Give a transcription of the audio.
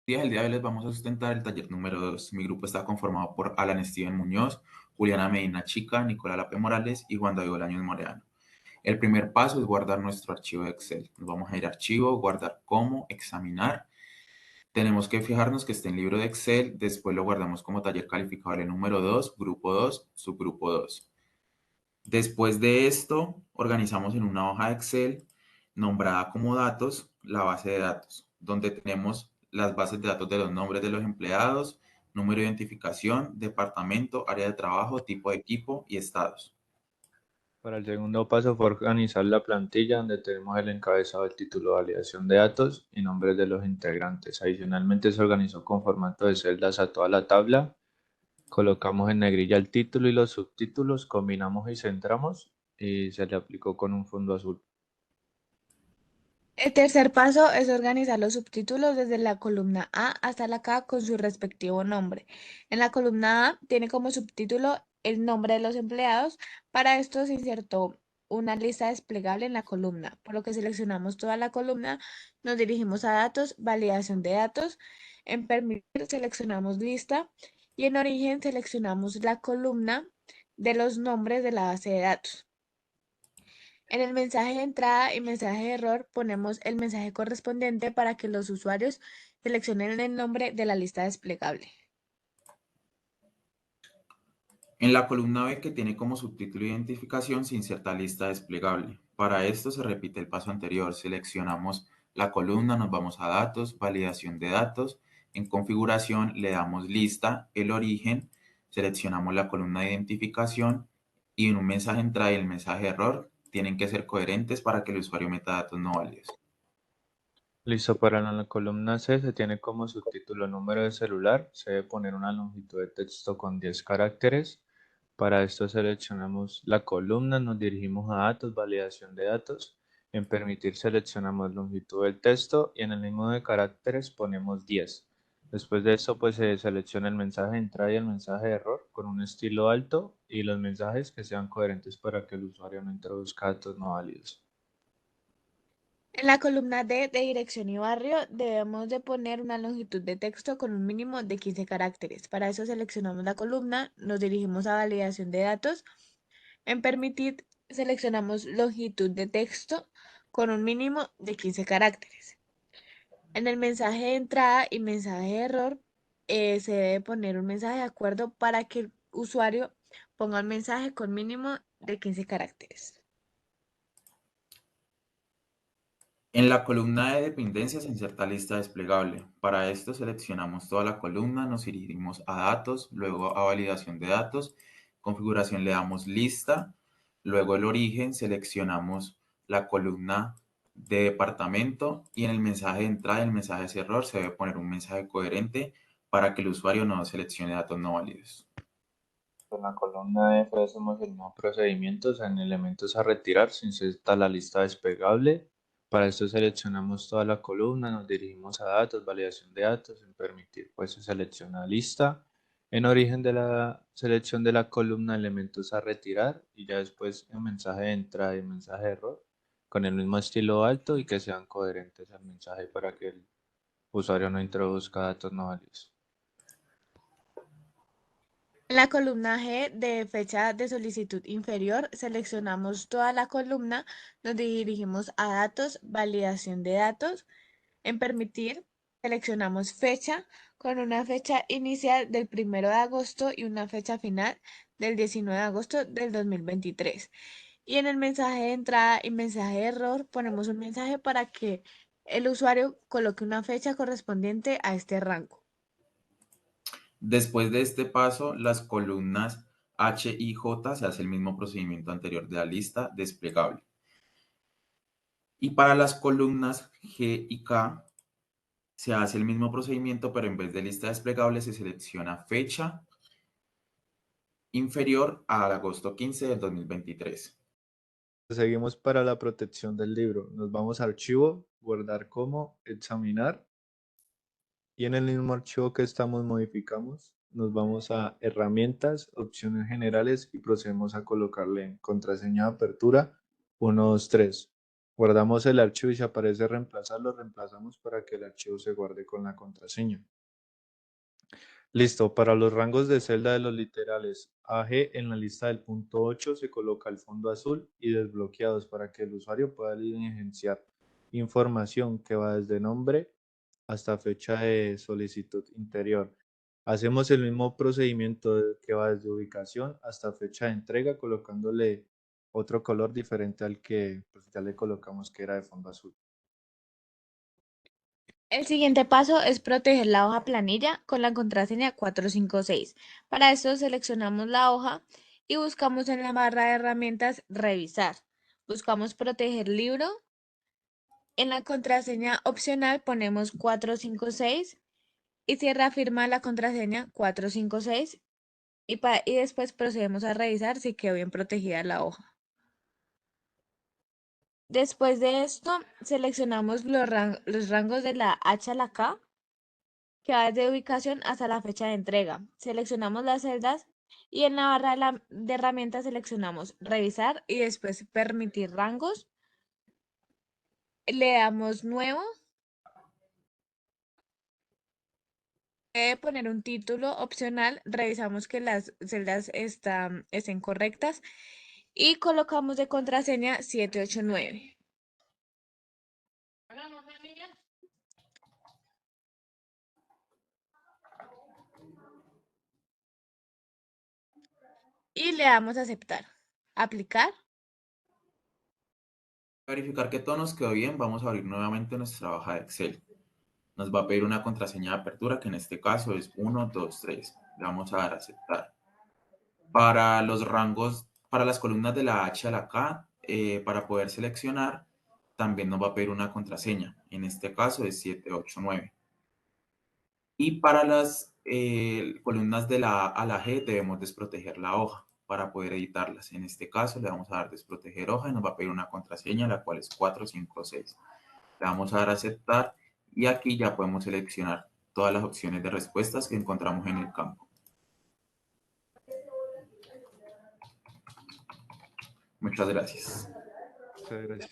El día de hoy les vamos a sustentar el taller número 2. Mi grupo está conformado por Alan Steven Muñoz, Juliana Medina Chica, Nicolás Lape Morales y Juan David Bolaños Moreano. El primer paso es guardar nuestro archivo de Excel. Nos vamos a ir a archivo, guardar como, examinar. Tenemos que fijarnos que esté en libro de Excel, después lo guardamos como taller calificable número 2, grupo 2, subgrupo 2. Después de esto, organizamos en una hoja de Excel nombrada como datos la base de datos, donde tenemos las bases de datos de los nombres de los empleados, número de identificación, departamento, área de trabajo, tipo de equipo y estados. Para el segundo paso fue organizar la plantilla donde tenemos el encabezado del título de validación de datos y nombres de los integrantes. Adicionalmente se organizó con formato de celdas a toda la tabla. Colocamos en negrilla el título y los subtítulos, combinamos y centramos y se le aplicó con un fondo azul. El tercer paso es organizar los subtítulos desde la columna A hasta la K con su respectivo nombre. En la columna A tiene como subtítulo el nombre de los empleados. Para esto se insertó una lista desplegable en la columna, por lo que seleccionamos toda la columna, nos dirigimos a datos, validación de datos. En permitir seleccionamos lista y en origen seleccionamos la columna de los nombres de la base de datos. En el mensaje de entrada y mensaje de error ponemos el mensaje correspondiente para que los usuarios seleccionen el nombre de la lista desplegable. En la columna B, que tiene como subtítulo identificación, se inserta lista desplegable. Para esto se repite el paso anterior. Seleccionamos la columna, nos vamos a datos, validación de datos. En configuración le damos lista, el origen, seleccionamos la columna de identificación y en un mensaje de entrada y el mensaje de error tienen que ser coherentes para que el usuario meta datos no válidos. Listo, para la columna C se tiene como subtítulo número de celular. Se debe poner una longitud de texto con 10 caracteres. Para esto seleccionamos la columna, nos dirigimos a datos, validación de datos. En permitir seleccionamos longitud del texto y en el mismo de caracteres ponemos 10. Después de esto pues se selecciona el mensaje de entrada y el mensaje de error con un estilo alto y los mensajes que sean coherentes para que el usuario no introduzca datos no válidos. En la columna D de dirección y barrio debemos de poner una longitud de texto con un mínimo de 15 caracteres. Para eso seleccionamos la columna, nos dirigimos a validación de datos. En permitir seleccionamos longitud de texto con un mínimo de 15 caracteres. En el mensaje de entrada y mensaje de error se debe poner un mensaje de acuerdo para que el usuario ponga un mensaje con mínimo de 15 caracteres. En la columna de dependencias se inserta lista desplegable. Para esto seleccionamos toda la columna, nos dirigimos a datos, luego a validación de datos, configuración le damos lista, luego el origen, seleccionamos la columna de departamento y en el mensaje de entrada y el mensaje de error se debe poner un mensaje coherente para que el usuario no seleccione datos no válidos. En la columna F hacemos el mismo procedimiento, o sea, en elementos a retirar se inserta la lista desplegable. Para esto seleccionamos toda la columna, nos dirigimos a datos, validación de datos, en permitir pues se selecciona lista. En origen de la selección de la columna elementos a retirar y ya después el mensaje de entrada y el mensaje de error con el mismo estilo alto y que sean coherentes al mensaje para que el usuario no introduzca datos no válidos. En la columna G de fecha de solicitud inferior, seleccionamos toda la columna, nos dirigimos a datos, validación de datos. En permitir, seleccionamos fecha con una fecha inicial del 1 de agosto y una fecha final del 19 de agosto del 2023. Y en el mensaje de entrada y mensaje de error ponemos un mensaje para que el usuario coloque una fecha correspondiente a este rango. Después de este paso, las columnas H y J se hace el mismo procedimiento anterior de la lista desplegable. Y para las columnas G y K se hace el mismo procedimiento, pero en vez de lista desplegable se selecciona fecha inferior al agosto 15 del 2023. Seguimos para la protección del libro. Nos vamos a archivo, guardar como, examinar y en el mismo archivo que estamos modificamos. Nos vamos a herramientas, opciones generales y procedemos a colocarle en contraseña de apertura 123. Guardamos el archivo y si aparece reemplazar, lo reemplazamos para que el archivo se guarde con la contraseña. Listo, para los rangos de celda de los literales AG en la lista del punto 8 se coloca el fondo azul y desbloqueados para que el usuario pueda diligenciar información que va desde nombre hasta fecha de solicitud interior. Hacemos el mismo procedimiento que va desde ubicación hasta fecha de entrega colocándole otro color diferente al que pues, ya le colocamos que era de fondo azul. El siguiente paso es proteger la hoja planilla con la contraseña 456. Para esto seleccionamos la hoja y buscamos en la barra de herramientas Revisar. Buscamos Proteger libro. En la contraseña opcional ponemos 456 y se reafirma la contraseña 456 y después procedemos a revisar si quedó bien protegida la hoja. Después de esto, seleccionamos los rangos de la H a la K, que va desde ubicación hasta la fecha de entrega. Seleccionamos las celdas y en la barra de herramientas seleccionamos Revisar y después Permitir rangos. Le damos Nuevo. Debe poner un título opcional, revisamos que las celdas estén correctas y colocamos de contraseña 789. Y le damos a aceptar. Aplicar. Para verificar que todo nos quedó bien, vamos a abrir nuevamente nuestra hoja de Excel. Nos va a pedir una contraseña de apertura, que en este caso es 123. Le vamos a dar a aceptar. Para los rangos, para las columnas de la H a la K, para poder seleccionar, también nos va a pedir una contraseña. En este caso es 789. Y para las columnas de la A a la G debemos desproteger la hoja para poder editarlas. En este caso le vamos a dar desproteger hoja y nos va a pedir una contraseña, la cual es 456. Le vamos a dar a aceptar y aquí ya podemos seleccionar todas las opciones de respuestas que encontramos en el campo. Muchas gracias. Muchas gracias.